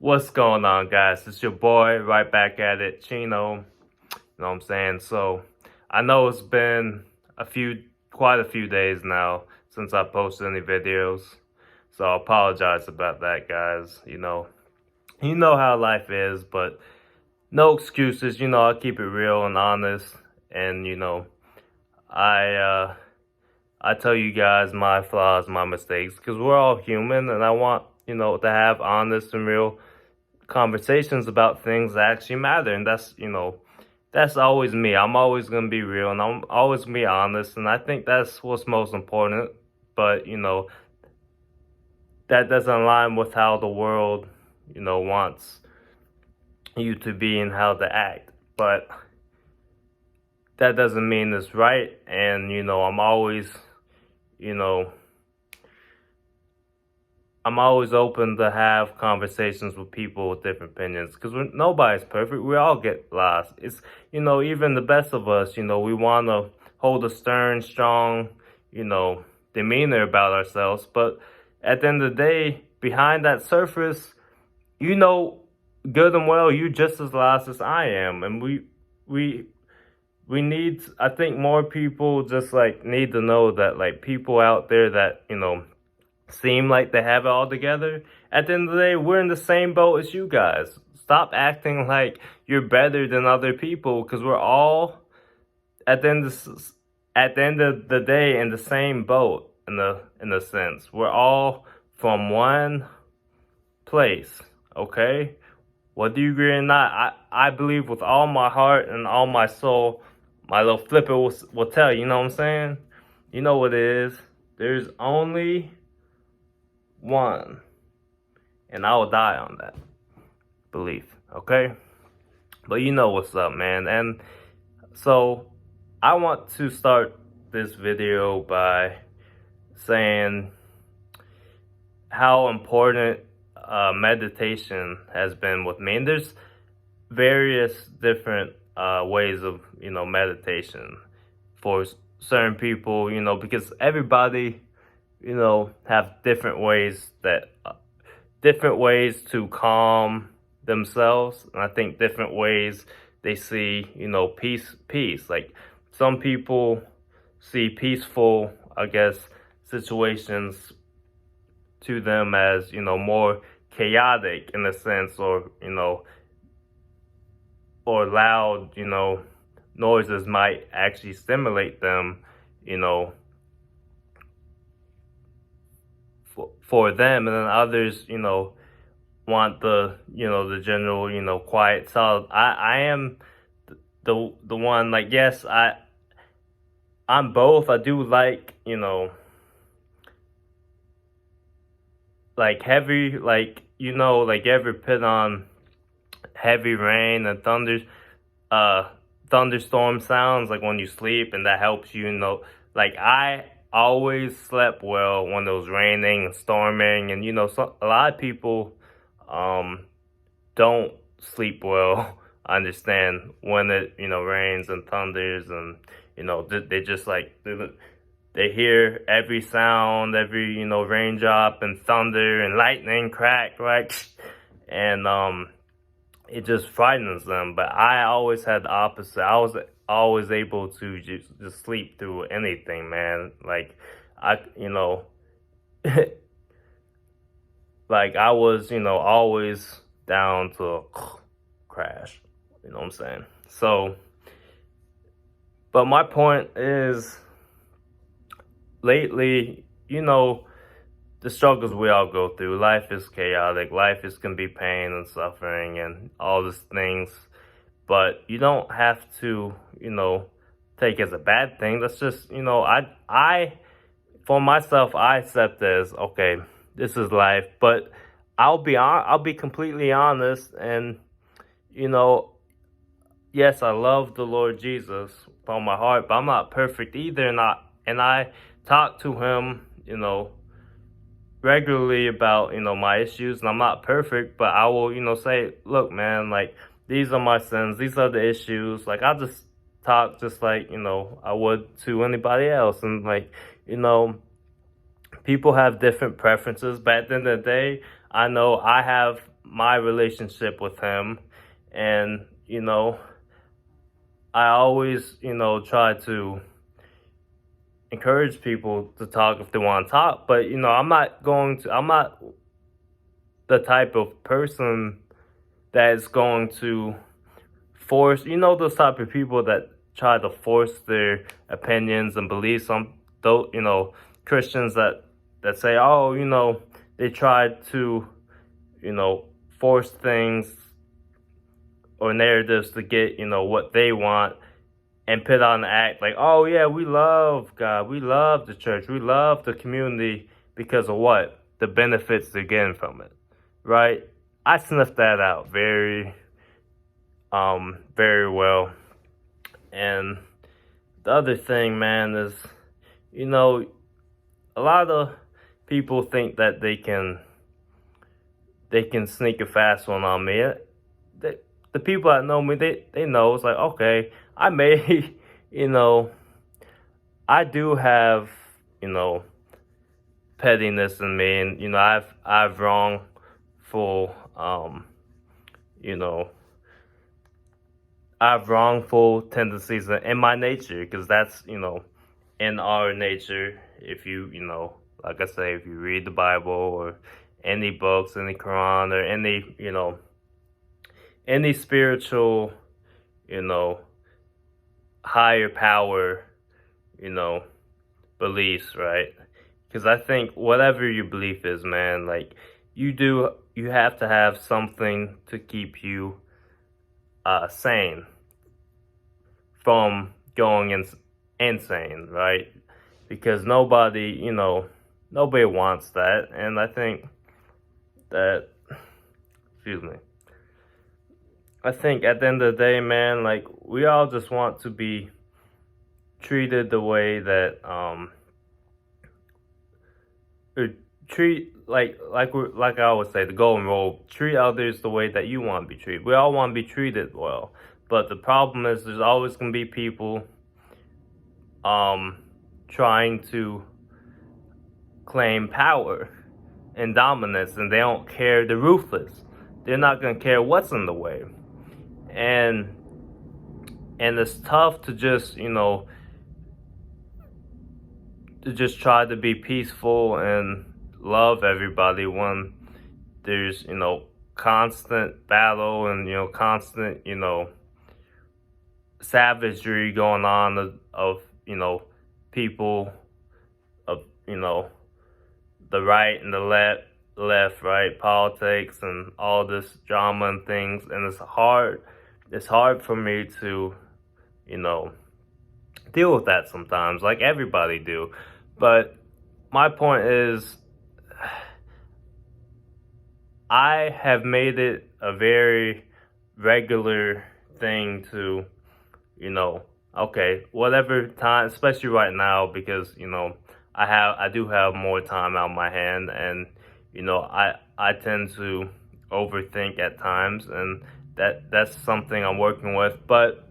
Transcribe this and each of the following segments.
What's going on, guys? It's your boy, right back at it, Chino. You know what I'm saying? So, I know it's been quite a few days now since I posted any videos. So, I apologize about that, guys. You know how life is, but no excuses. I keep it real and honest. And, I, uh, I tell you guys my flaws, my mistakes, because we're all human, and I want, to have honest and real conversations about things that actually matter. And that's always me. I'm always going to be real, and I'm always going to be honest, and I think that's what's most important. But that doesn't align with how the world wants you to be and how to act. But that doesn't mean it's right. And you know I'm always open to have conversations with people with different opinions, because nobody's perfect. We all get lost. It's, even the best of us, we want to hold a stern, strong, you know, demeanor about ourselves. But at the end of the day, behind that surface, you know, good and well, you just as lost as I am. And we, we need, I think more people just like need to know that, like, people out there that, seem like they have it all together. At the end of the day, we're in the same boat as you guys. Stop acting like you're better than other people, because we're all at at the end of the day in the same boat. In a sense, we're all from one place. Okay, whether you agree or not, I believe with all my heart and all my soul. My little flipper will tell you. You know what I'm saying? You know what it is. There's only one, and I will die on that belief, okay? But you know what's up, man. And so I want to start this video by saying how important meditation has been with me. And there's various different ways of meditation for certain people, because everybody have different ways to calm themselves. And I think different ways they see, peace. Like, some people see peaceful, I guess, situations to them as, more chaotic in a sense, or, or loud, noises might actually stimulate them, you know, for them. And then others, want the general, quiet solid. I am the one, like, yes, I'm both. I do like, like heavy, like, like, you ever put on heavy rain and thunderstorm sounds, like when you sleep, and that helps you, like, I always slept well when it was raining and storming. And so a lot of people don't sleep well. I understand, when it rains and thunders, and they just like they hear every sound, every raindrop and thunder and lightning crack, right? And it just frightens them. But I always had the opposite. I was always able to just sleep through anything, man. Like, like, I was, always down to crash. You know what I'm saying? So, but my point is, lately, the struggles we all go through. Life is chaotic. Life is can be pain and suffering and all these things. But you don't have to, take it as a bad thing. That's just, I for myself, I accept as, okay, this is life. But I'll be completely honest, and yes, I love the Lord Jesus with all my heart, but I'm not perfect either. And I talk to him, regularly about, my issues. And I'm not perfect, but I will, say, look, man, like, these are my sins, these are the issues. Like, I'll just talk just like, I would to anybody else. And, like, people have different preferences, but at the end of the day, I know I have my relationship with him. And, I always, try to encourage people to talk if they want to talk. But, I'm not the type of person that is going to force, those type of people that try to force their opinions and beliefs on those, Christians that say, oh, they tried to, force things or narratives to get, what they want, and put on the act like, oh yeah, we love God, we love the church, we love the community because of what? The benefits they're getting from it, right? I sniffed that out very well. And the other thing, man, is, a lot of people think that they can sneak a fast one on me. The people that know me, they know it's like, okay, I may, I do have, pettiness in me, and I've wrongful, you know, I have wrongful tendencies in my nature, because that's, in our nature. If like I say, if you read the Bible or any books, any Quran, or any spiritual, you know, higher power, you know, beliefs, right? Because I think whatever your belief is, man, like you have to have something to keep you sane from going insane, right? Because nobody wants that. And I think that, excuse me, I think at the end of the day, man, like we all just want to be treated the way that or treat like I always say, the golden rule: treat others the way that you want to be treated. We all want to be treated well, but the problem is there's always gonna be people trying to claim power and dominance, and they don't care. They're ruthless. They're not gonna care what's in the way. And it's tough to just try to be peaceful and love everybody when there's constant battle and constant savagery going on of people of the right and the left, right, politics and all this drama and things. And it's hard for me to deal with that sometimes, like everybody do. But my point is, I have made it a very regular thing to okay, whatever time, especially right now, because I do have more time on my hand, and I tend to overthink at times, and that's something I'm working with. But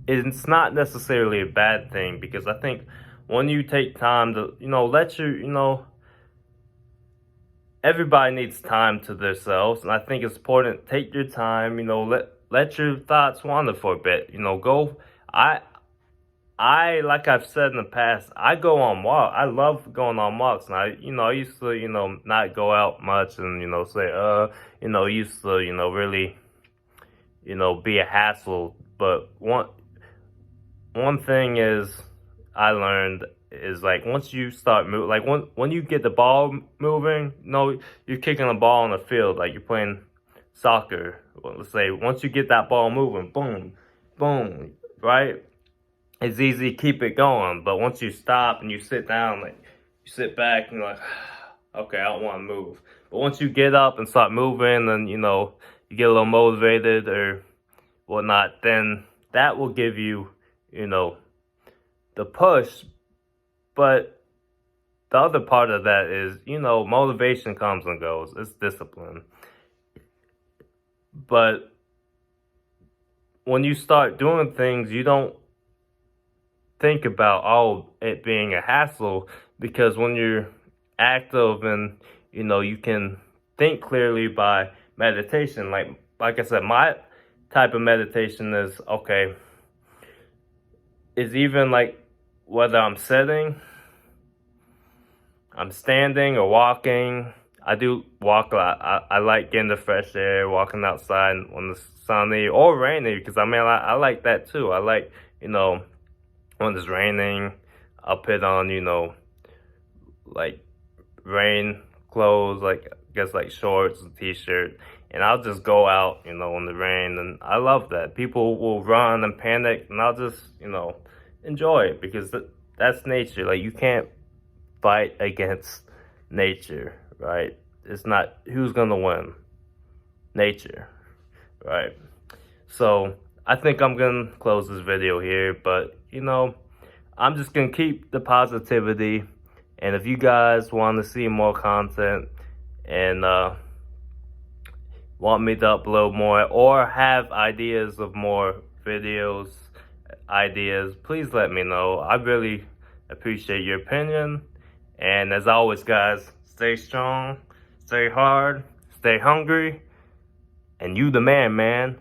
it's not necessarily a bad thing, because I think when you take time to let your everybody needs time to themselves, and I think it's important. Take your time, let your thoughts wander for a bit. Go. I like I've said in the past, I go on walk. I love going on walks, and I used to not go out much, and say used to really be a hassle. But one thing is I learned is, like, once you start moving, like when you get the ball moving, you're kicking the ball on the field like you're playing soccer. Well, let's say once you get that ball moving, boom, boom, right? It's easy to keep it going. But once you stop and you sit down, like you sit back and you're like, okay, I don't want to move. But once you get up and start moving, and you get a little motivated or whatnot, then that will give you the push. But the other part of that is, motivation comes and goes. It's discipline. But when you start doing things, you don't think about it being a hassle, because when you're active and you can think clearly by meditation. Like I said, my type of meditation is, okay, is even like whether I'm sitting, I'm standing or walking. I do walk a lot. I like getting the fresh air, walking outside when it's sunny or rainy, because I mean, I like that too. I like, when it's raining, I'll put on, like rain clothes, like, I guess, like shorts and t-shirt, and I'll just go out, in the rain, and I love that. People will run and panic, and I'll just, enjoy it, because that's nature. Like, you can't fight against nature, right? It's not who's gonna win. Nature, right? So I think I'm gonna close this video here, but I'm just gonna keep the positivity. And if you guys want to see more content and want me to upload more, or have ideas of more videos, ideas, please let me know. I really appreciate your opinion. And as always, guys, stay strong, stay hard, stay hungry, and you the man, man.